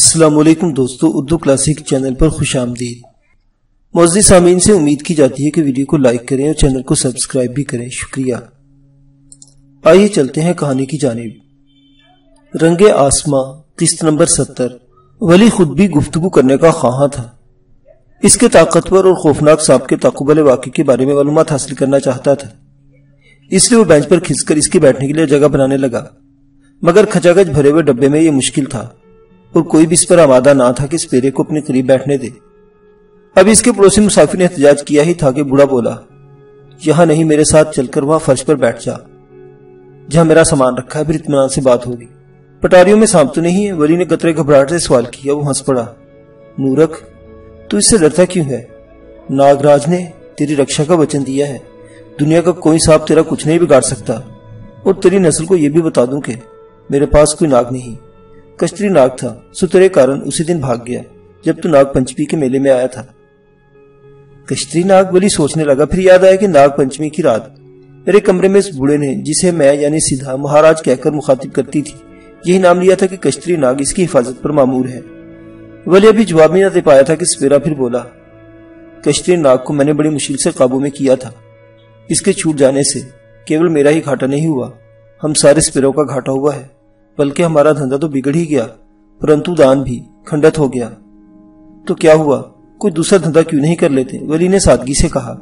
السلام علیکم دوستو، اردو کلاسک چینل پر خوش آمدید۔ معزز سامعین سے امید کی جاتی ہے کہ ویڈیو کو لائک کریں اور چینل کو سبسکرائب بھی کریں، شکریہ۔ آئیے چلتے ہیں کہانی کی جانب۔ رنگ آسماں، قسط نمبر 70۔ ولی خود بھی گفتگو کرنے کا خواہاں تھا۔ اس کے طاقتور اور خوفناک سانپ کے تعاقب والے واقعے کے بارے میں معلومات حاصل کرنا چاہتا تھا، اس لیے وہ بینچ پر کھنچ کر اس کے بیٹھنے کے لیے جگہ بنانے لگا، مگر کھچاکھچ بھرے ہوئے ڈبے میں یہ مشکل تھا اور کوئی بھی اس پر آمادہ نہ تھا کہ سپیرے کو اپنے قریب بیٹھنے دے۔ اب اس کے پڑوسی مسافر نے احتجاج کیا ہی تھا کہ بوڑھا بولا، یہاں نہیں، میرے ساتھ چل کر وہاں فرش پر بیٹھ جا جہاں میرا سامان رکھا ہے، پھر اطمینان سے بات ہوگی۔ پٹاریوں میں سانپ تو نہیں ہے؟ ولی نے قطرے گھبراہٹ سے سوال کیا۔ وہ ہنس پڑا۔ مورخ، تو اس سے ڈرتا کیوں ہے؟ ناگراج نے تیری رکشا کا وچن دیا ہے، دنیا کا کوئی سانپ تیرا کچھ نہیں بگاڑ سکتا، اور تیری نسل کو یہ بھی بتا دوں کہ میرے پاس کوئی ناگ نہیں، کشتری ناگ تھا، سو تیرے کارن اسی دن بھاگ گیا جب تو ناگ پنچمی کے میلے میں آیا تھا۔ کشتری ناگ؟ ولی سوچنے لگا، پھر یاد آیا کہ ناگ پنچمی کی رات میرے کمرے میں اس بوڑھے نے، جسے میں یعنی سیدھا مہاراج کہہ کر مخاطب کرتی تھی، یہی نام لیا تھا کہ کشتری ناگ اس کی حفاظت پر مامور ہے۔ ولی ابھی جواب نہیں دے پایا تھا کہ سپیرا پھر بولا، کشتری ناگ کو میں نے بڑی مشکل سے قابو میں کیا تھا، اس کے چھوٹ جانے سے کیول میرا ہی گھاٹا نہیں ہوا، ہم سارے سپیروں کا گھاٹا ہوا ہے، بلکہ ہمارا دھندا تو بگڑ ہی گیا، پرنتو دان بھی کھنڈت ہو گیا۔ تو کیا ہوا؟ کوئی دوسرا دھندا کیوں نہیں کر لیتے؟ ولی نے سادگی سے کہا۔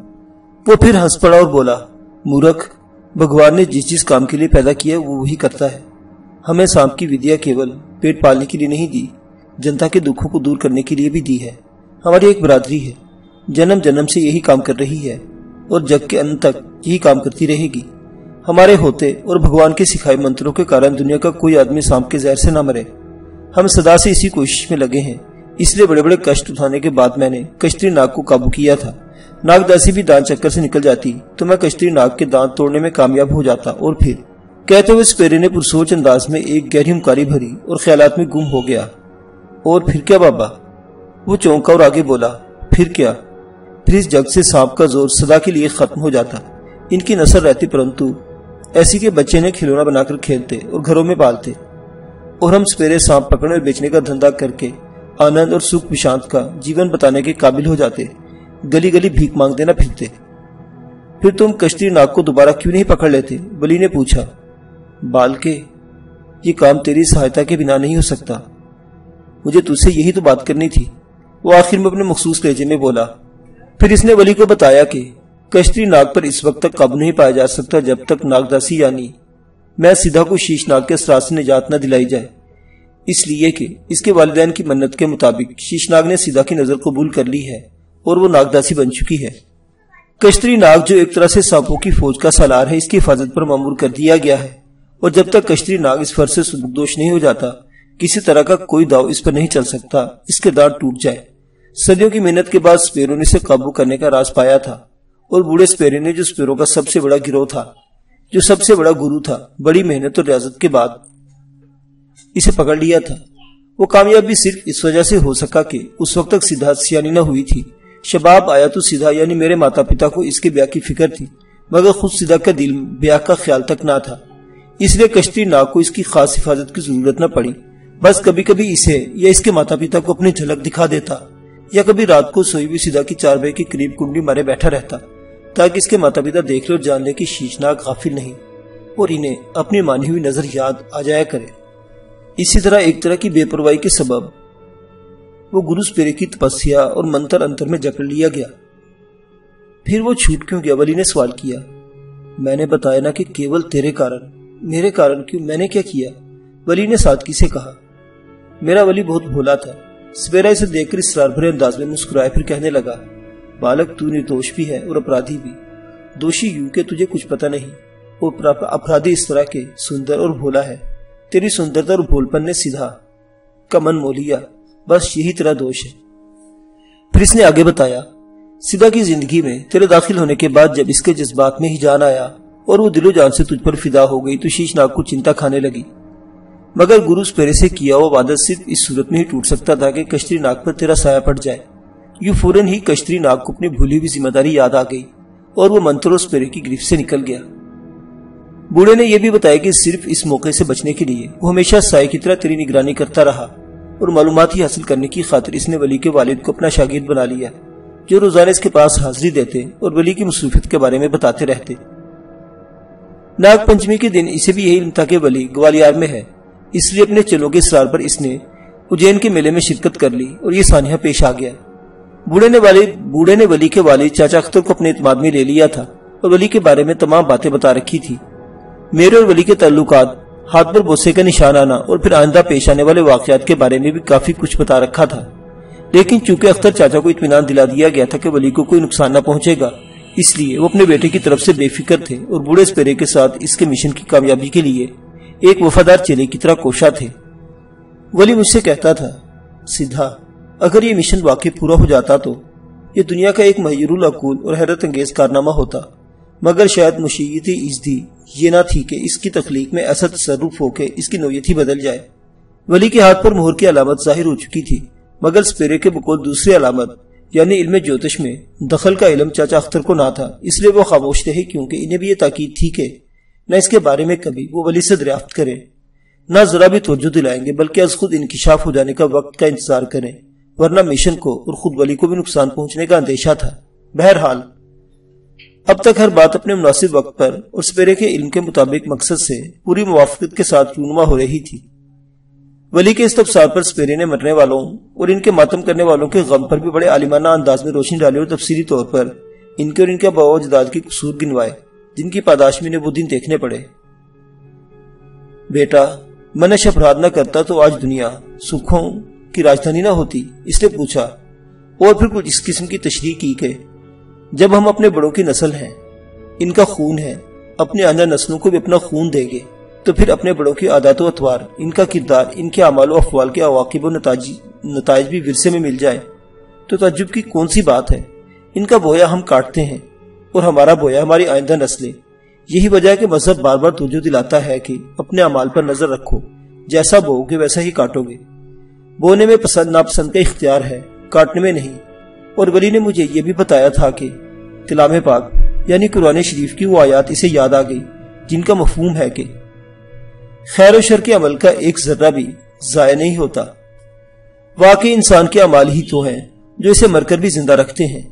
وہ پھر ہنس پڑا اور بولا، مورخ، بھگوان نے جس کام کے لیے پیدا کیا وہ وہی کرتا ہے۔ ہمیں سانپ کی ودیا کیول پیٹ پالنے کے لیے نہیں دی، جنتا کے دکھوں کو دور کرنے کے لیے بھی دی ہے۔ ہماری ایک برادری ہے، جنم جنم سے یہی کام کر رہی ہے اور جگ کے انت تک یہی کام کرتی رہے گی۔ ہمارے ہوتے اور بھگوان کے سکھائے منتروں کے کارن دنیا کا کوئی آدمی سانپ کے زہر سے نہ مرے۔ ہم صدا سے اسی کوشش میں لگے ہیں، اس لیے بڑے بڑے کشٹ اٹھانے کے بعد میں نے کشتری ناگ کو قابو کیا تھا۔ ناگ داسی بھی دان چکر سے نکل جاتی تو میں کشتری ناگ کے دانت توڑنے میں کامیاب ہو جاتا، اور پھر کہتے ہوئے سپیرے نے پرسوچ انداز میں ایک گہری ہمکاری بھری اور خیالات میں گم ہو گیا۔ اور پھر کیا بابا؟ وہ چونکا اور آگے بولا، پھر کیا؟ پھر اس جگ سے سانپ کا زور صدا کے لیے ختم ہو جاتا، ان کی نسل رہتی، پرنتو ایسی کہ بچے نے کھلونا بنا کر کھیلتے اور گھروں میں پالتے، اور ہم سپیرے سانپ پکڑنے اور بیچنے کا دھندا کر کے آنند اور سکھ وشانت کا جیون بتانے کے قابل ہو جاتے، گلی گلی بھیک مانگتے نہ پھرتے۔ پھر تم کشتری ناگ کو دوبارہ کیوں نہیں پکڑ لیتے؟ ولی نے پوچھا۔ بال کے، یہ کام تیری سہایتا کے بنا نہیں ہو سکتا، مجھے تجھ سے یہی تو بات کرنی تھی، وہ آخر میں اپنے مخصوص لہجے میں بولا۔ پھر اس نے ولی کو بتایا کہ کشتری ناگ پر اس وقت تک قابو نہیں پایا جا سکتا جب تک ناگداسی یعنی میں سیدھا کو شیش ناگ کے اثرات سے نجات نہ دلائی جائے، اس لیے کہ اس کے والدین کی منت کے مطابق شیش ناگ نے سیدھا کی نظر قبول کر لی ہے اور وہ ناگداسی بن چکی ہے۔ کشتری ناگ جو ایک طرح سے سانپوں کی فوج کا سالار ہے، اس کی حفاظت پر مامور کر دیا گیا ہے، اور جب تک کشتری ناگ اس فرض سے سبکدوش نہیں ہو جاتا، کسی طرح کا کوئی داؤ اس پر نہیں چل سکتا، اس کے دانت ٹوٹ جائے۔ صدیوں کی محنت کے بعد سپیروں نے اسے قابو کرنے کا راز پایا تھا، اور بوڑھے سپیرے نے، جو سپیروں کا سب سے بڑا گروہ تھا، جو سب سے بڑا گرو تھا، بڑی محنت اور ریاضت کے بعد اسے پکڑ لیا تھا۔ وہ کامیاب بھی صرف اس وجہ سے ہو سکا کہ اس وقت تک سیدھا سیانی نہ ہوئی تھی۔ شباب آیا تو سیدھا یعنی میرے ماتا پتا کو اس کے بیاہ کی فکر تھی، مگر خود سیدھا کا دل بیاہ کا خیال تک نہ تھا، اس لیے کشتری ناگ کو اس کی خاص حفاظت کی ضرورت نہ پڑی۔ بس کبھی کبھی اسے یا اس کے ماتا پتا کو اپنی جھلک دکھا دیتا، یا کبھی رات کو سوئی ہوئی سیدھا کی چارپائی کے قریب کنڈلی مارے بیٹھا رہتا، تاکہ اس کے ماتا پتا دیکھ لے اور جان لے کہ شیش ناگ غافل نہیں اور انہیں اپنی مانی ہوئی نظر یاد آ جایا کرے۔ اسی طرح ایک طرح کی بے پرواہی کے سبب وہ گرو سپیرے کی تپسیا اور منتر انتر میں جکڑ لیا گیا۔ پھر وہ چھوٹ کیوں گیا؟ ولی نے سوال کیا۔ میں نے بتایا نا کہ کیول تیرے کارن۔ میرے کارن کیوں؟ میں نے کیا کیا؟ ولی نے سادگی سے کہا۔ میرا ولی بہت بھولا تھا۔ سپیرا اسے دیکھ کر اسرار بھرے انداز میں مسکرائے، پھر کہنے لگا، بالک، تو نردوش بھی ہے اور اپرادھی بھی۔ دوشی یوں کہ تجھے کچھ پتہ نہیں، اور اپرادھی اس طرح کے سندر اور بھولا ہے۔ تیری سندرتا اور بھولپن نے سیدھا کا من مو لیا، بس یہی تیرا دوش ہے۔ پھر اس نے آگے بتایا، سیدھا کی زندگی میں تیرے داخل ہونے کے بعد جب اس کے جذبات میں ہی جان آیا اور وہ دل و جان سے تجھ پر فدا ہو گئی تو شیش ناگ کو چنتا کھانے لگی، مگر گرو سپیرے سے کیا ہوا وعدہ صرف اس صورت میں ہی ٹوٹ سکتا تھا کہ کشتری ناگ پر تیرا سایہ پڑ جائے۔ یوں فوراً ہی کشتری ناگ کو اپنی بھولی ہوئی ذمہ داری یاد آ گئی اور وہ منتر اور سپیرے کی گرفت سے نکل گیا۔ بوڑھے نے یہ بھی بتایا کہ صرف اس موقع سے بچنے کے لیے وہ ہمیشہ سائے کی طرح تیری نگرانی کرتا رہا، اور معلومات حاصل کرنے کی خاطر اس نے ولی کے والد کو اپنا شاگرد بنا لیا، جو روزانہ اس کے پاس حاضری دیتے اور ولی کی مصروفیت کے بارے میں بتاتے رہتے۔ ناگ پنچمی کے دن اسے بھی یہی علم تھا کہ ولی گوالیار میں ہے، اس لیے اپنے چلوں کے اصرار پر اس نے اجین کے میلے میں شرکت کر لی اور یہ سانحہ پیش آ گیا۔ بوڑھے نے ولی کے والد چاچا اختر کو اپنے اعتماد میں لے لیا تھا اور ولی کے بارے میں تمام باتیں بتا رکھی تھی۔ میرے اور ولی کے تعلقات، ہاتھ پر بوسے کا نشان آنا اور پھر آئندہ پیش آنے والے واقعات کے بارے میں بھی کافی کچھ بتا رکھا تھا، لیکن چونکہ اختر چاچا کو اطمینان دلا دیا گیا تھا کہ ولی کو کوئی نقصان نہ پہنچے گا، اس لیے وہ اپنے بیٹے کی طرف سے بے فکر تھے اور بوڑھے سپیرے کے ساتھ اس کے مشن کی کامیابی کے لیے ایک وفادار چیلے کی طرح کوشاں تھے۔ ولی مجھ سے کہتا تھا، سدھا، اگر یہ مشن واقعی پورا ہو جاتا تو یہ دنیا کا ایک محیر العقول اور حیرت انگیز کارنامہ ہوتا، مگر شاید مشیت ازدی یہ نہ تھی کہ اس کی تخلیق میں ایسا تصرف ہو کہ اس کی نوعیت ہی بدل جائے۔ ولی کے ہاتھ پر مہر کی علامت ظاہر ہو چکی تھی، مگر سپیرے کے بقول دوسری علامت یعنی علم جوتش میں دخل کا علم چاچا اختر کو نہ تھا، اس لیے وہ خاموش رہے، کیونکہ انہیں بھی یہ تاکید تھی کہ نہ اس کے بارے میں کبھی وہ ولی سے دریافت کریں، نہ ذرا بھی توجہ دلائیں گے، بلکہ از خود انکشاف ہو جانے کا وقت کا انتظار کریں، ورنہ مشن کو اور خود ولی کو بھی نقصان پہنچنے کا اندیشہ تھا۔ بہرحال اب تک ہر بات اپنے مناسب وقت پر اور سپیرے کے علم کے مطابق مقصد سے پوری موافقت کے ساتھ رونما ہو رہی تھی۔ ولی کے استفسار پر سپیرے نے مرنے والوں اور ان کے ماتم کرنے والوں کے غم پر بھی بڑے عالمانہ انداز میں روشنی ڈالی اور تفصیلی طور پر ان کے اور ان کے آباء و اجداد کے قصور گنوائے، جن کی پاداش میں انہیں وہ دن دیکھنے پڑے۔ بیٹا، میں نش اپرادھ نہ کرتا تو آج دنیا سکھوں کی راجدھانی نہ ہوتی، اس نے پوچھا، اور پھر کچھ اس قسم کی تشریح کی کہ جب ہم اپنے بڑوں کی نسل ہیں، ان کا خون ہے، اپنے آئندہ نسلوں کو بھی اپنا خون دیں گے، تو پھر اپنے بڑوں کی عادات و اطوار، ان کا کردار، ان کے اعمال و افعال کے عواقب و نتائج بھی ورثے میں مل جائیں تو تعجب کی کون سی بات ہے؟ ان کا بویا ہم کاٹتے ہیں اور ہمارا بویا ہماری آئندہ نسلیں۔ یہی وجہ ہے کہ مذہب بار بار توجہ دلاتا ہے کہ اپنے اعمال پر نظر رکھو، جیسا بو گے ویسا ہی کاٹو گے۔ بونے میں پسند ناپسند کا اختیار ہے، کاٹنے میں نہیں۔ اور ولی نے مجھے یہ بھی بتایا تھا کہ کلام پاک یعنی قرآن شریف کی وہ آیات اسے یاد آ گئی جن کا مفہوم ہے کہ خیر و شر کے عمل کا ایک ذرہ بھی ضائع نہیں ہوتا، واقعی انسان کے اعمال ہی تو ہیں جو اسے مر کر بھی زندہ رکھتے ہیں۔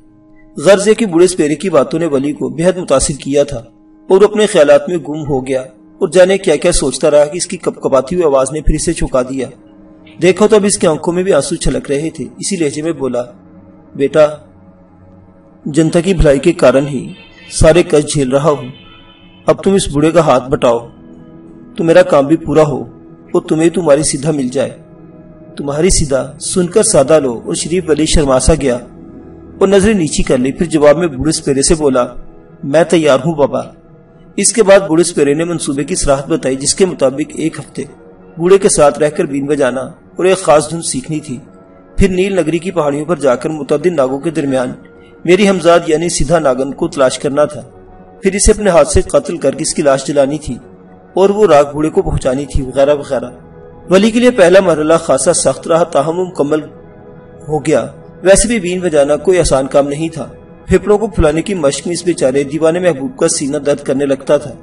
غرض ہے کہ بوڑھے سپیرے کی باتوں نے ولی کو بے حد متاثر کیا تھا اور وہ اپنے خیالات میں گم ہو گیا اور جانے کیا کیا سوچتا رہا کہ اس کی کپکپاتی ہوئی آواز نے پھر اسے چکا دیا۔ دیکھو تو اب اس کی آنکھوں میں بھی آنسو چھلک رہے تھے۔ اسی لہجے میں بولا، بیٹا، جنتا کی بھلائی کے کارن ہی سارے کشٹ جھیل رہا ہوں، اب تم اس بوڑھے کا ہاتھ بٹاؤ تو میرا کام بھی پورا ہو اور تمہیں تمہاری سیدھا مل جائے۔ تمہاری سیدھا سن کر سادہ لو اور شریف ولی شرما سا گیا اور نظریں نیچی کر لی، پھر جواب میں بوڑھے سپیرے سے بولا، میں تیار ہوں بابا۔ اس کے بعد بوڑھے سپیرے نے منصوبے کی صراحت بتائی، جس کے مطابق ایک ہفتے بوڑھے کے ساتھ رہ کر بین بجانا اور ایک خاص دھن سیکھنی تھی، پھر نیل نگری کی پہاڑیوں پر جا کر متعدد ناگوں کے درمیان میری ہمزاد یعنی سیدھا ناگن کو تلاش کرنا تھا، پھر اسے اپنے ہاتھ سے قتل کر کے اس کی لاش جلانی تھی اور وہ راگ بوڑھے کو پہنچانی تھی، وغیرہ وغیرہ۔ ولی کے لیے پہلا مرحلہ خاصا سخت رہا، تاہم وہ مکمل ہو گیا۔ ویسے بھی بین بجانا کوئی آسان کام نہیں تھا۔ پھپڑوں کو پھلانے کی مشق میں اس بیچارے دیوانے محبوب کا سینہ درد کرنے لگتا تھا،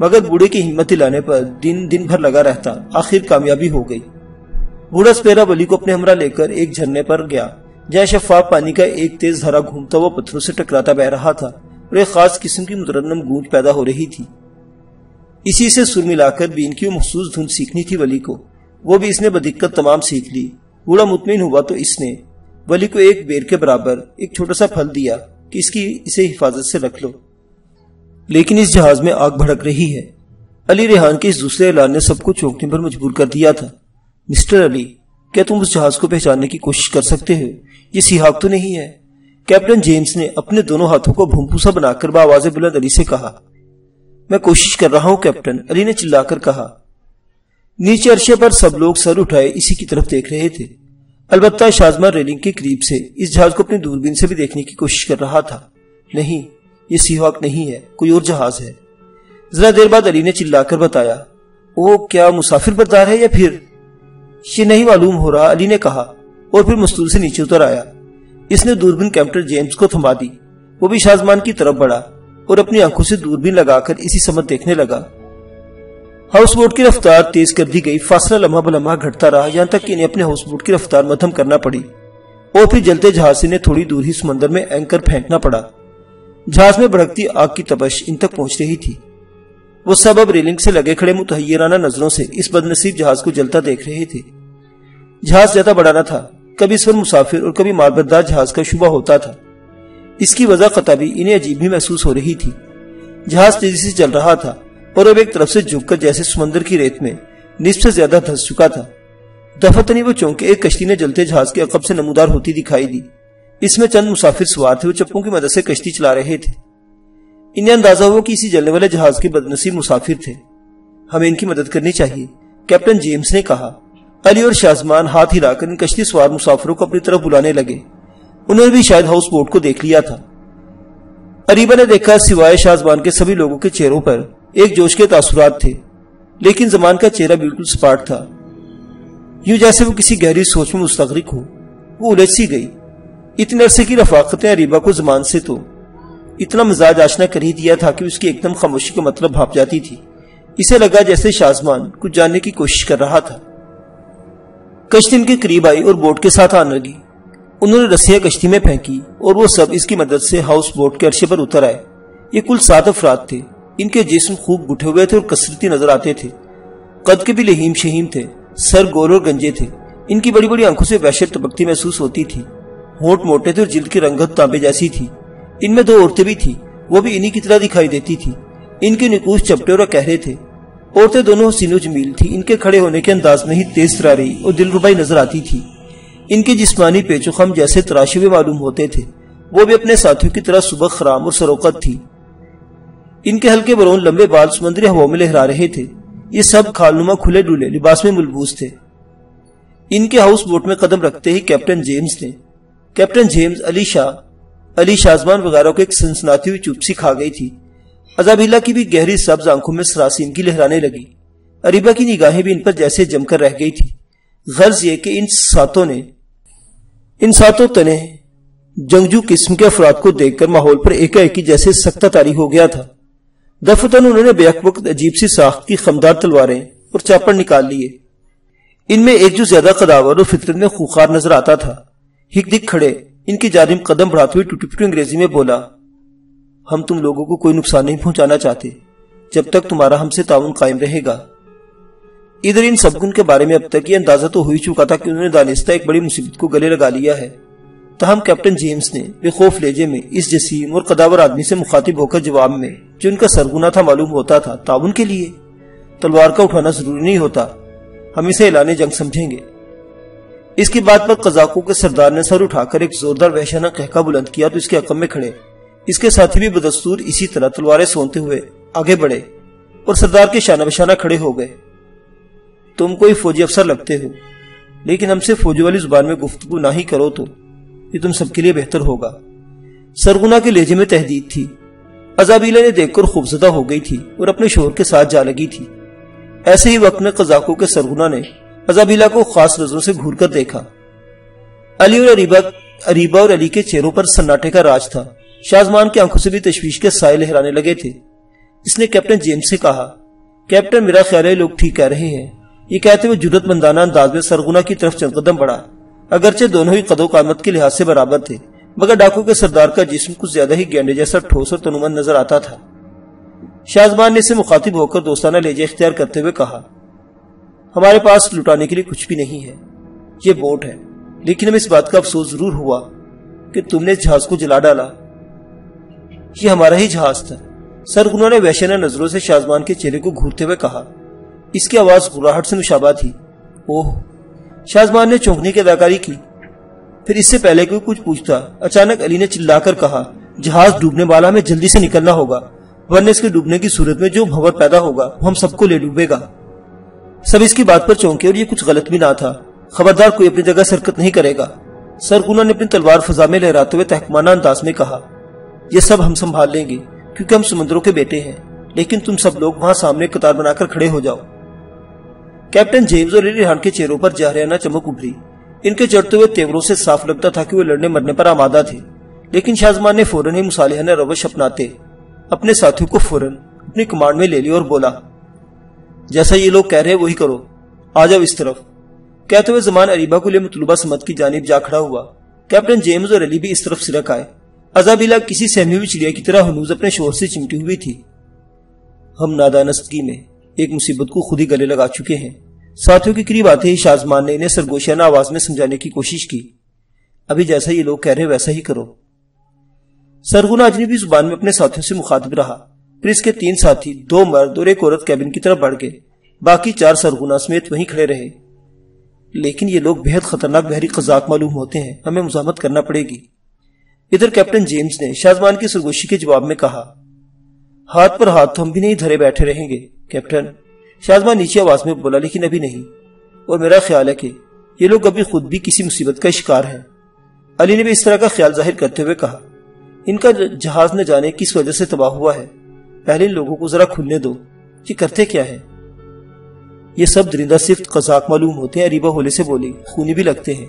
مگر بوڑھے کی ہمت دلانے پر دن بھر لگا رہتا۔ آخر کامیابی ہو گئی۔ بوڑھا سپیرا ولی کو اپنے ہمراہ لے کر ایک جھرنے پر گیا، جہاں شفاف پانی کا ایک تیز دھارا گھومتا ہوا پتھروں سے ٹکراتا بہ رہا تھا اور ایک خاص قسم کی مترنم گونج پیدا ہو رہی تھی۔ اسی سے سر ملا کر بھی ان کی وہ مخصوص دھن سیکھنی تھی ولی کو، وہ بھی اس نے بدقت تمام سیکھ لی۔ بوڑھا مطمئن ہوا تو اس نے ولی کو ایک بیر کے برابر ایک چھوٹا سا پھل دیا کہ اسے حفاظت سے رکھ لو۔ لیکن اس جہاز میں آگ بھڑک رہی ہے۔ علی ریحان کے اس دوسرے اعلان نے سب کو چونکنے پر مجبور کر دیا تھا۔ مسٹر علی، کیا تم اس جہاز کو پہچاننے کی کوشش کر سکتے ہو؟ یہ سیاحت تو نہیں ہے؟ کیپٹن جیمز نے اپنے دونوں ہاتھوں کو بھونپوسا بنا کر بآواز بلند علی سے کہا۔ میں کوشش کر رہا ہوں کیپٹن، علی نے چلا کر کہا۔ نیچے عرشے پر سب لوگ سر اٹھائے اسی کی طرف دیکھ رہے تھے، البتہ شازمہ ریلنگ کے قریب سے اس جہاز کو اپنی دوربین سے بھی دیکھنے کی کوشش کر رہا تھا۔ نہیں، یہ سیاحت نہیں ہے، کوئی اور جہاز ہے۔ ذرا دیر بعد علی نے چلا کر بتایا، وہ کیا مسافر بردار ہے یا پھر؟ یہ نہیں معلوم ہو رہا، علی نے کہا اور پھر مستول سے نیچے اتر آیا۔ اس نے دوربین کیپٹن جیمز کو تھما دی، وہ بھی شازمان کی طرف بڑھا اور اپنی آنکھوں سے دوربین لگا کر اسی سمت دیکھنے لگا۔ ہاؤس بوٹ کی رفتار تیز کر دی گئی، فاصلہ لمحہ بلمحہ گھٹتا رہا، یہاں تک کہ انہیں اپنے ہاؤس بوٹ کی رفتار مدھم کرنا پڑی اور پھر جلتے جہاز سے انہیں تھوڑی دور ہی سمندر میں اینکر پھینکنا پڑا۔ جہاز میں بھڑکتی آگ کی تپش ان تک پہنچ رہی تھی۔ وہ سب اب ریلنگ سے لگے کھڑے متحیرانہ نظروں سے اس بدنصیب جہاز کو جلتا دیکھ رہے تھے۔ جہاز زیادہ بڑا نہ تھا، کبھی اس پر مسافر اور کبھی مالبردار جہاز کا شبہ ہوتا تھا۔ اس کی وجہ قطع بھی انہیں عجیب بھی محسوس ہو رہی تھی۔ جہاز تیزی سے چل رہا تھا اور اب ایک طرف سے جھک کر جیسے سمندر کی ریت میں نصف سے زیادہ دھس چکا تھا۔ دفتنی وہ چونکہ ایک کشتی نے جلتے جہاز کے عقب سے نمودار ہوتی دکھائی دی۔ اس میں چند مسافر سوار تھے، وہ چپوں کی مدد سے کشتی چلا رہے تھے۔ انہیں اندازہ ہوا کہ اسی جلنے والے جہاز کے بدنصیب مسافر تھے۔ ہمیں ان کی مدد کرنی چاہیے، کیپٹن جیمز نے کہا۔ علی اور شازمان ہاتھ ہلا کر ان کشتی سوار مسافروں کو اپنی طرف بلانے لگے۔ انہوں نے بھی شاید ہاؤس بوٹ کو دیکھ لیا تھا۔ اریبا نے دیکھا سوائے شازمان کے سبھی لوگوں کے چہروں پر ایک جوش کے تاثرات تھے، لیکن زمان کا چہرہ بالکل سپاٹ تھا، یوں جیسے وہ کسی گہری سوچ میں مستغرق ہو۔ وہ الجھ سی گئی۔ اتنے عرصے کی رفاقتیں اریبا کو زمان سے تو اتنا مزاج آشنا کر ہی دیا تھا کہ اس کی ایک دم خاموشی کا مطلب بھاپ جاتی تھی۔ اسے لگا جیسے شازمان کچھ جاننے کی کوشش کر رہا تھا۔ کشتی ان کے قریب آئی اور بوٹ کے ساتھ آنے لگی۔ انہوں نے رسیاں کشتی میں پھینکی اور وہ سب اس کی مدد سے ہاؤس بوٹ کے عرصے پر اتر آئے۔ یہ کل 7 افراد تھے۔ ان کے جسم خوب گٹھے ہوئے تھے اور کثرتی نظر آتے تھے۔ قد کے بھی لہیم شہیم تھے، سر گول اور گنجے تھے۔ ان کی بڑی بڑی آنکھوں سے وحشت ٹپکتی محسوس ہوتی تھی۔ ہونٹ موٹے تھے اور جلد کی رنگت تانبے جیسی تھی۔ ان میں 2 عورتیں بھی تھیں، وہ بھی انہی کی طرح دکھائی دیتی تھی۔ ان کے نقوش چپٹے اور کہرے تھے۔ عورتیں دونوں حسین و جمیل تھی۔ ان کے کھڑے ہونے کے انداز میں ہی تیز تراری اور دلربائی نظر آتی تھی۔ ان کے جسمانی پیچ و خم جیسے تراشے ہوئے معلوم ہوتے تھے۔ وہ بھی اپنے ساتھیوں کی طرح صبح خرام اور سروقت تھی۔ ان کے ہلکے برون لمبے بال سمندری ہواؤں میں لہرا رہے تھے۔ یہ سب کھالنما کھلے ڈولے لباس میں ملبوس تھے۔ ان کے ہاؤس بوٹ میں قدم رکھتے ہی کیپٹن جیمز علی شازمان وغیرہ کو ایک سنسناتی ہوئی چپ سی کھا گئی تھی۔ ازابیلا کی بھی گہری سبز آنکھوں میں سراسین کی لہرانے لگی۔ اریبا کی نگاہیں بھی ان پر جیسے جم کر رہ گئی تھی۔ غرض یہ کہ ان ساتوں تنے جنگجو قسم کے افراد کو دیکھ کر ماحول پر ایک جیسے سختہ طاری ہو گیا تھا۔ دفتن انہوں نے بیک وقت عجیب سی ساخت کی خمدار تلواریں اور چاپڑ نکال لیے۔ ان میں ایک جو زیادہ قداور اور فطرت میں خوخار نظر آتا تھا، ہک دک کھڑے ان کی جانب قدم بڑھاتے ہوئے ٹوٹی پھوٹی انگریزی میں بولا، ہم تم لوگوں کو کوئی نقصان نہیں پہنچانا چاہتے جب تک تمہارا ہم سے تعاون قائم رہے گا۔ ادھر ان سبگن کے بارے میں اب تک یہ اندازہ تو ہو ہی چکا تھا کہ انہوں نے دانستہ ایک بڑی مصیبت کو گلے لگا لیا ہے۔ تاہم کیپٹن جیمز نے بے خوف لہجے میں اس جسیم اور قداور آدمی سے مخاطب ہو کر جواب میں، جو ان کا سرگنا تھا معلوم ہوتا تھا، تعاون کے لیے تلوار کا اٹھانا ضروری نہیں ہوتا، ہم اسے اعلان جنگ سمجھیں گے۔ اس کی بات پر قزاقوں کے سردار نے سر اٹھا کر ایک زوردار وحشانہ قہقہ بلند کیا تو اس کے عقب میں کھڑے اس کے ساتھی بھی بدستور اسی طرح تلواریں سونتے ہوئے آگے بڑھے اور سردار کے شانہ بشانہ کھڑے ہو گئے۔ تم کوئی فوجی افسر لگتے ہو، لیکن ہم سے فوجی والی زبان میں گفتگو نہ ہی کرو تو یہ تم سب کے لیے بہتر ہوگا۔ سرگنا کے لہجے میں تہدید تھی۔ ازابیلا نے دیکھ کر خوفزدہ ہو گئی تھی اور اپنے شوہر کے ساتھ جا لگی تھی۔ ایسے ہی وقت میں قزاقوں کے سرگنا نے ازابیلا کو خاص نظروں سے گھور کر دیکھا۔ اریبا اور علی کے چہروں پر سناٹے کا راج تھا۔ شازمان کی آنکھوں سے بھی تشویش کے سائے لہرانے لگے تھے۔ اس نے کیپٹن جیمز سے کہا، کیپٹن میرا خیال ہے لوگ ٹھیک کہہ رہے ہیں۔ یہ کہتے ہوئے جرأت مندانہ انداز میں سرگنا کی طرف چند قدم بڑھا۔ اگرچہ دونوں ہی قد و قامت کے لحاظ سے برابر تھے، مگر ڈاکو کے سردار کا جسم کچھ زیادہ ہی گینڈے جیسا ٹھوس اور تنومند نظر آتا تھا۔ شازمان نے اسے مخاطب ہو کر دوستانہ لہجہ اختیار کرتے ہوئے کہا، ہمارے پاس لٹانے کے لیے کچھ بھی نہیں ہے، یہ بوٹ ہے، لیکن ہمیں اس بات کا افسوس ضرور ہوا کہ تم نے اس جہاز کو جلا ڈالا۔ یہ ہمارا ہی جہاز تھا۔ سرگنا نے وحشانہ نظروں سے شازمان کے چہرے کو گھورتے ہوئے کہا۔ اس کی آواز غراہٹ سے مشابہ تھی۔ اوہ! شازمان نے چونکنے کی اداکاری کی۔ پھر اس سے پہلے کوئی کچھ پوچھتا، اچانک علی نے چلا کر کہا، جہاز ڈوبنے والا، ہمیں جلدی سے نکلنا ہوگا، ورنہ اس کے ڈوبنے کی صورت میں جو بھنور پیدا ہوگا وہ ہم سب کو لے ڈوبے گا۔ سب اس کی بات پر چونکے اور یہ کچھ غلط بھی نہ تھا۔ خبردار کوئی اپنی جگہ سے حرکت نہیں کرے گا۔ سرگنا نے اپنی تلوار فضا میں لہراتے ہوئے تحکمانہ انداز میں کہا، یہ سب ہم سنبھال لیں گے کیونکہ ہم سمندروں کے بیٹے ہیں، لیکن تم سب لوگ وہاں سامنے قطار بنا کر کھڑے ہو جاؤ۔ کیپٹن جیمز اور علی ریحان کے چہروں پر جاہریانہ چمک ابھری۔ ان کے چڑھتے ہوئے تیوروں سے صاف لگتا تھا کہ وہ لڑنے مرنے پر آمادہ تھے، لیکن شازمان نے فوراً ہی مصالحانہ روش اپناتے اپنے ساتھیوں کو فوراً اپنی کمانڈ میں لے لیا اور بولا، جیسا یہ لوگ کہہ رہے وہی کرو، آ جاؤ اس طرف۔ کہتے ہوئے زمان اریبہ کو لے مطلوبہ سمت کی جانب جا کھڑا ہوا۔ کیپٹن جیمز اور علی بھی اس طرف سرک آئے۔ ازابیلا کسی سہمی ہوئی چڑیا کی طرح ہنوز اپنے شور سے چمٹی ہوئی تھی۔ ہم نادانستگی میں ایک مصیبت کو خود ہی گلے لگا چکے ہیں۔ ساتھیوں کے قریب آتے ہی شازمان نے انہیں سرگوشیانہ آواز میں سمجھانے کی کوشش کی۔ ابھی جیسا یہ لوگ کہہ رہے ویسا ہی کرو۔ سرغنہ اجنبی زبان میں اپنے ساتھیوں سے مخاطب رہا۔ پھر اس کے 3 ساتھی، 2 مرد اور ایک عورت کیبن کی طرف بڑھ گئے۔ باقی 4 سرغنہ سمیت وہیں کھڑے رہے۔ لیکن یہ لوگ بہت خطرناک بحری قزاق معلوم ہوتے ہیں، ہمیں مزاحمت کرنا پڑے گی۔ ادھر کیپٹن جیمز نے شازمان کی سرگوشی کے جواب میں کہا، ہاتھ پر ہاتھ تو ہم بھی نہیں دھرے بیٹھے رہیں گے کیپٹن۔ شازمان نیچے آواز میں بولا، لیکن ابھی نہیں، اور میرا خیال ہے کہ یہ لوگ ابھی خود بھی کسی مصیبت کا شکار ہیں۔ علی نے بھی اس طرح کا خیال ظاہر کرتے ہوئے کہا، ان کا جہاز نہ جانے کس وجہ سے تباہ ہوا ہے، پہلے ان لوگوں کو ذرا کھلنے دو، یہ کرتے کیا ہے؟ یہ سب درندہ صرف قزاق معلوم ہوتے ہیں، اریبہ ہولے سے بولی، خونی بھی لگتے ہیں۔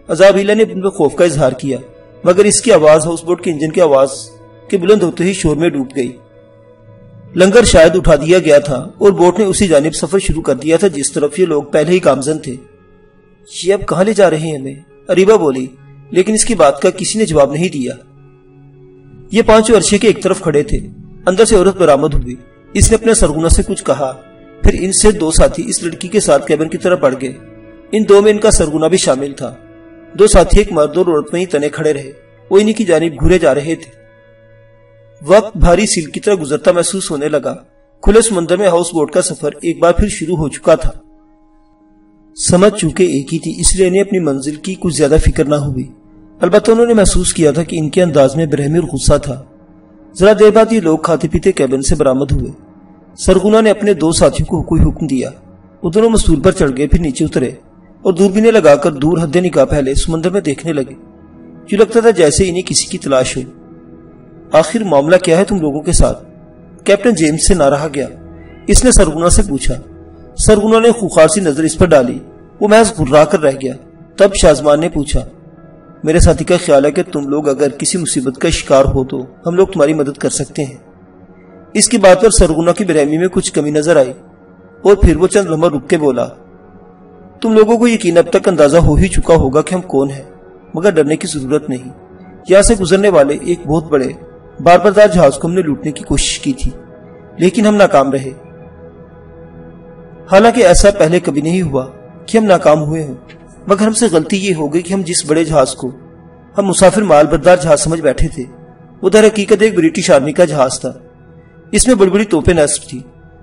ازابیلا نے اپنے خوف کا اظہار کیا، مگر اس کی آواز ہاؤس بوٹ کے انجن کی آواز کے بلند ہوتے ہی شور میں ڈوب گئی۔ لنگر شاید اٹھا دیا گیا تھا اور بوٹ نے اسی جانب سفر شروع کر دیا تھا جس طرف یہ لوگ پہلے ہی گامزن تھے۔ یہ اب کہاں لے جا رہے ہیں ہمیں؟ اریبہ بولی، لیکن اس کی بات کا کسی نے جواب نہیں دیا۔ یہ 5 عرشے کے ایک طرف کھڑے تھے۔ اندر سے عورت برآمد ہوئی۔ اس نے اپنے سرغنہ سے کچھ کہا، پھر ان سے 2 ساتھی اس لڑکی کے ساتھ کیبن کی طرف بڑھ گئے۔ ان 2 میں ان کا سرغنہ بھی شامل تھا۔ 2 ساتھی ایک مرد اور عورت میں ہی تنے کھڑے رہے، وہ انہی کی جانب گھورے جا رہے تھے۔ وقت بھاری سیل کی طرح گزرتا محسوس ہونے لگا۔ کھلے سمندر میں ہاؤس بوٹ کا سفر ایک بار پھر شروع ہو چکا تھا۔ سمجھ چونکہ ایک ہی تھی، اس لیے انہیں اپنی منزل کی کچھ زیادہ فکر نہ ہوئی۔ البتہ انہوں نے محسوس کیا تھا کہ ان کے انداز میں برہمی اور غصہ تھا۔ ذرا دیر بعد یہ لوگ کھاتے پیتے کیبن سے برآمد ہوئے۔ سرغنہ نے اپنے 2 ساتھیوں کو کوئی حکم دیا۔ وہ دونوں مستول پر چڑھ گئے، پھر نیچے اترے اور دوربینیں لگا کر دور حد نگاہ پہلے سمندر میں دیکھنے لگے۔ جو لگتا تھا جیسے انہیں کسی کی تلاش ہو۔ آخر معاملہ کیا ہے تم لوگوں کے ساتھ؟ کیپٹن جیمز سے نہ رہا گیا۔ اس نے سرغنہ سے پوچھا۔ سرغنہ نے خوخار سی نظر اس پر ڈالی، وہ محض گھررا کر رہ گیا۔ تب شازمان نے پوچھا، میرے ساتھی کا خیال ہے کہ تم لوگ اگر کسی مصیبت کا شکار ہو تو ہم لوگ تمہاری مدد کر سکتے ہیں۔ اس کی بات پر سرغنہ کی برہمی میں کچھ کمی نظر آئی اور پھر وہ چند لمحہ رک کے بولا، تم لوگوں کو یقین اب تک اندازہ ہو ہی چکا ہوگا کہ ہم کون ہیں، مگر ڈرنے کی ضرورت نہیں۔ یہاں سے گزرنے والے ایک بہت بڑے باربردار جہاز کو ہم نے لوٹنے کی کوشش کی تھی، لیکن ہم ناکام رہے۔ حالانکہ ایسا پہلے کبھی نہیں ہوا کہ ہم ناکام ہوئے ہوں، مگر ہم سے غلطی یہ ہو گئی کہ ہم جس بڑے جہاز کو ہم مسافر مال بردار جہاز سمجھ بیٹھے تھے، وہ در حقیقت ایک برٹش آرمی کا جہاز تھا۔ اس میں بڑی بڑی توپیں نصب تھی،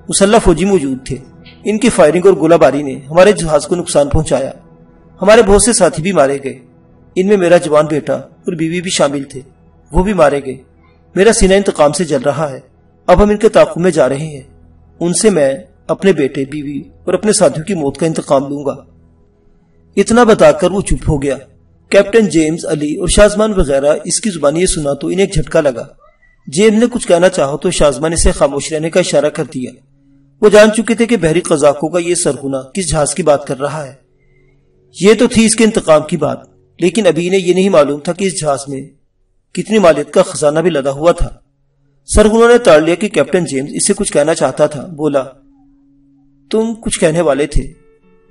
مسلح فوجی موجود تھے۔ ان کی فائرنگ اور گولہ باری نے ہمارے جہاز کو نقصان پہنچایا۔ ہمارے بہت سے ساتھی بھی مارے گئے، ان میں میرا جوان بیٹا اور بیوی بھی شامل تھے، وہ بھی مارے گئے۔ میرا سینہ انتقام سے جل رہا ہے۔ اب ہم ان کے تعاقب میں جا رہے ہیں۔ ان سے میں اپنے بیٹے، بیوی اور اپنے ساتھیوں کی موت کا انتقام لوں گا۔ اتنا بتا کر وہ چپ ہو گیا۔ کیپٹن جیمز، علی اور شازمان وغیرہ اس کی زبانی یہ سنا تو انہیں ایک جھٹکا لگا۔ جیمز نے کچھ کہنا چاہا تو شازمان اسے خاموش رہنے کا اشارہ کر دیا۔ وہ جان چکے تھے کہ بحری قزاقوں کا یہ سرغنہ کس جہاز کی بات کر رہا ہے۔ یہ تو تھی اس کے انتقام کی بات، لیکن ابھی انہیں یہ نہیں معلوم تھا کہ اس جہاز میں کتنی مالیت کا خزانہ بھی لدا ہوا تھا۔ سرغنہ نے تاڑ لیا کہ کیپٹن جیمز اسے کچھ کہنا چاہتا تھا۔ بولا، تم کچھ کہنے والے تھے۔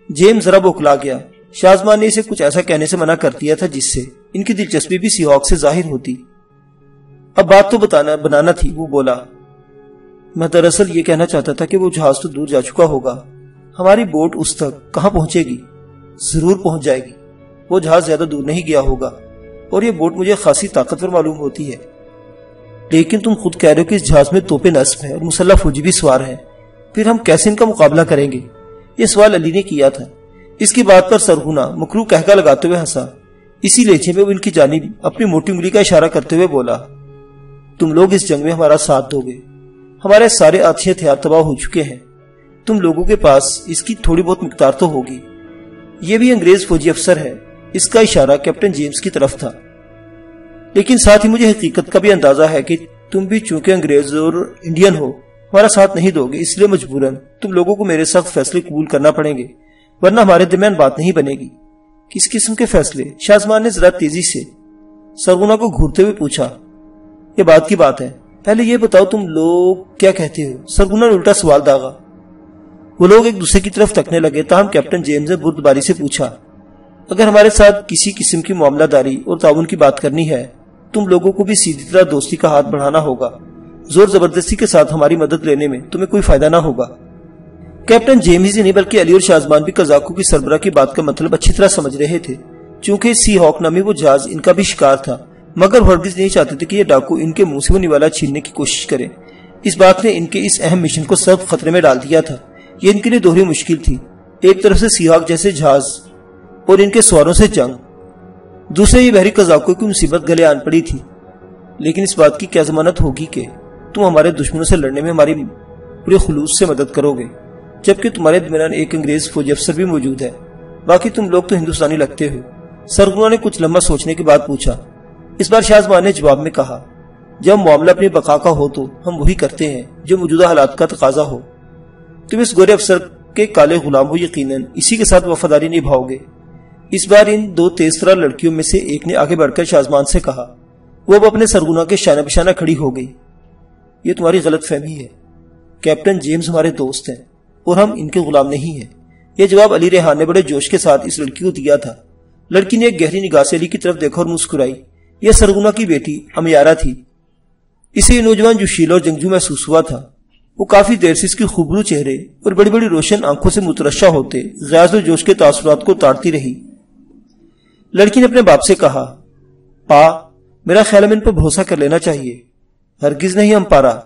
جیمز ذرا بوکھلا گیا۔ شازمان نے اسے کچھ ایسا کہنے سے منع کر دیا تھا جس سے ان کی دلچسپی بھی سی ہاک سے ظاہر ہوتی۔ اب بات تو بنانا تھی۔ وہ بولا، میں دراصل یہ کہنا چاہتا تھا کہ وہ جہاز تو دور جا چکا ہوگا، ہماری بوٹ اس تک کہاں پہنچے گی؟ ضرور پہنچ جائے گی، وہ جہاز زیادہ دور نہیں گیا ہوگا، اور یہ بوٹ مجھے خاصی طاقتور معلوم ہوتی ہے۔ لیکن تم خود کہہ رہے ہو کہ اس جہاز میں توپیں نصب ہیں اور مسلح فوجی بھی سوار ہیں، پھر ہم کیسے ان کا مقابلہ کریں گے؟ یہ سوال علی نے کیا تھا۔ اس کی بات پر سرغنہ مکروہ کہکا لگاتے ہوئے ہنسا۔ اسی لہجے میں وہ ان کی جانب اپنی موٹی انگلی کا اشارہ کرتے ہوئے بولا، تم لوگ اس جنگ میں ہمارا ساتھ دو گے، ہمارے سارے آتشی ہتھیار تباہ ہو چکے ہیں، تم لوگوں کے پاس اس کی تھوڑی بہت مقدار تو ہوگی۔ یہ بھی انگریز فوجی افسر ہے۔ اس کا اشارہ کیپٹن جیمز کی طرف تھا۔ لیکن ساتھ ہی مجھے حقیقت کا بھی اندازہ ہے کہ تم بھی چونکہ انگریز اور انڈین ہو ہمارا ساتھ نہیں دو گے، اس لیے مجبوراً تم لوگوں کو میرے سخت فیصلے قبول کرنا پڑیں گے، ورنہ ہمارے درمیان بات نہیں بنے گی۔ کس قسم کے فیصلے؟ شازمان نے ذرا تیزی سے سرغنہ کو گھورتے ہوئے پوچھا۔ یہ بات کی بات ہے، پہلے یہ بتاؤ تم لوگ کیا کہتے ہو؟ سرغنہ نے الٹا سوال داغا۔ وہ لوگ ایک دوسرے کی طرف تکنے لگے، تاہم کیپٹن جیمز نے بردباری سے پوچھا، اگر ہمارے ساتھ کسی قسم کی معاملہ داری اور تعاون کی بات کرنی ہے، تم لوگوں کو بھی سیدھی طرح دوستی کا ہاتھ بڑھانا ہوگا۔ زور زبردستی کے ساتھ ہماری مدد لینے میں تمہیں کوئی فائدہ نہ ہوگا۔ کیپٹن جیمز ہی نہیں بلکہ علی اور شازمان بھی قزاقوں کی سربراہ کی بات کا مطلب اچھی طرح سمجھ رہے تھے، چونکہ سی ہاک نامی وہ جہاز ان کا بھی شکار تھا، مگر ہرگز نہیں چاہتے تھے کہ یہ ڈاکو ان کے منہ سے وہ نوالا چھیننے کی کوشش کرے۔ اس بات نے ان کے اس اہم مشن کو سخت خطرے میں ڈال دیا تھا۔ یہ ان کے لیے دوہری مشکل تھی، ایک طرف سے سی ہاک جیسے جہاز اور ان کے سواروں سے جنگ، دوسرے یہ بحری قزاقوں کی مصیبت گلے آن پڑی تھی۔ لیکن اس بات کی کیا ضمانت ہوگی کہ تم ہمارے دشمنوں سے لڑنے میں ہماری پورے خلوص سے مدد کرو گے، جبکہ تمہارے درمیان ایک انگریز فوجی افسر بھی موجود ہے؟ باقی تم لوگ تو ہندوستانی لگتے ہو۔ سرغنہ نے کچھ لمحہ سوچنے کے بعد پوچھا۔ اس بار شازمان نے جواب میں کہا، جب معاملہ اپنی بقا کا ہو تو ہم وہی کرتے ہیں جو موجودہ حالات کا تقاضا ہو۔ تم اس گورے افسر کے کالے غلام ہو، یقیناً اسی کے ساتھ وفاداری نبھاؤ گے۔ اس بار ان دو تیز ترا لڑکیوں میں سے ایک نے آگے بڑھ کر شازمان سے کہا۔ وہ اب اپنے سرغنہ کے شانہ بشانہ کھڑی ہو گئی۔ یہ تمہاری غلط فہمی ہے، کیپٹن جیمز ہمارے دوست ہیں اور ہم ان کے غلام نہیں ہیں۔ یہ جواب علی ریحان نے بڑے جوش کے ساتھ اس لڑکی کو دیا تھا۔ لڑکی نے ایک گہری نگاہ سے علی کی طرف دیکھا اور مسکرائی۔ یہ سرغنہ کی بیٹی امیارہ تھی۔ اسے یہ نوجوان جوشیلا اور جنگجو محسوس ہوا تھا۔ وہ کافی دیر سے اس کی خوبرو چہرے اور بڑی بڑی روشن آنکھوں سے مترشح ہوتے غیاض و جوش کے تاثرات کو تاڑتی رہی۔ لڑکی نے اپنے باپ سے کہا، پا، میرا خیال ہے ان پر بھروسہ کر لینا چاہیے۔ ہرگز نہیں امپارا،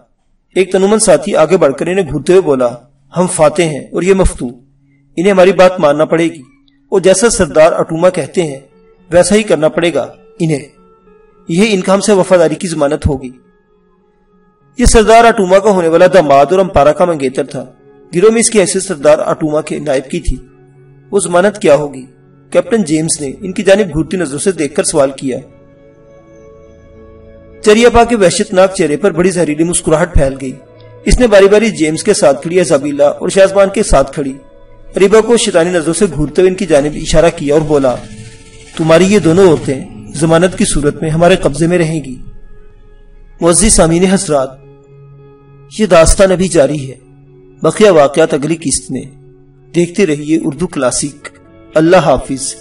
ایک تنومن ساتھی آگے بڑھ کر انہیں گھورتے ہوئے بولا، ہم فاتح ہیں اور یہ مفتو، انہیں ہماری بات ماننا پڑے گی، اور جیسا سردار اٹوما کہتے ہیں ویسا ہی کرنا پڑے گا انہیں۔ یہ ان کا ہم سے وفاداری کی ضمانت ہوگی۔ یہ سردار اٹوما کا ہونے والا داماد اور امپارا کا منگیتر تھا۔ گروہ میں اس کی حیثیت سردار اٹوما کے نائب کی تھی۔ وہ ضمانت کیا ہوگی؟ کیپٹن جیمز نے ان کی جانب گھورتی نظروں سے دیکھ کر سوال کیا۔ چریپا کے وحشتناک چہرے پر بڑی زہریلی مسکراہٹ پھیل گئی۔ اس نے باری باری جیمز کے ساتھ کھڑی ایزابیلا اور شازمان کے ساتھ کھڑی اریبا کو شیطانی نظروں سے گھورتے ہوئے ان کی جانب اشارہ کیا اور بولا، تمہاری یہ دونوں عورتیں ضمانت کی صورت میں ہمارے قبضے میں رہیں گی۔ معزز سامعین حضرات، یہ داستان ابھی جاری ہے، بقیہ واقعات اگلی قسط میں۔ دیکھتے رہیے اردو کلاسک۔ اللہ حافظ۔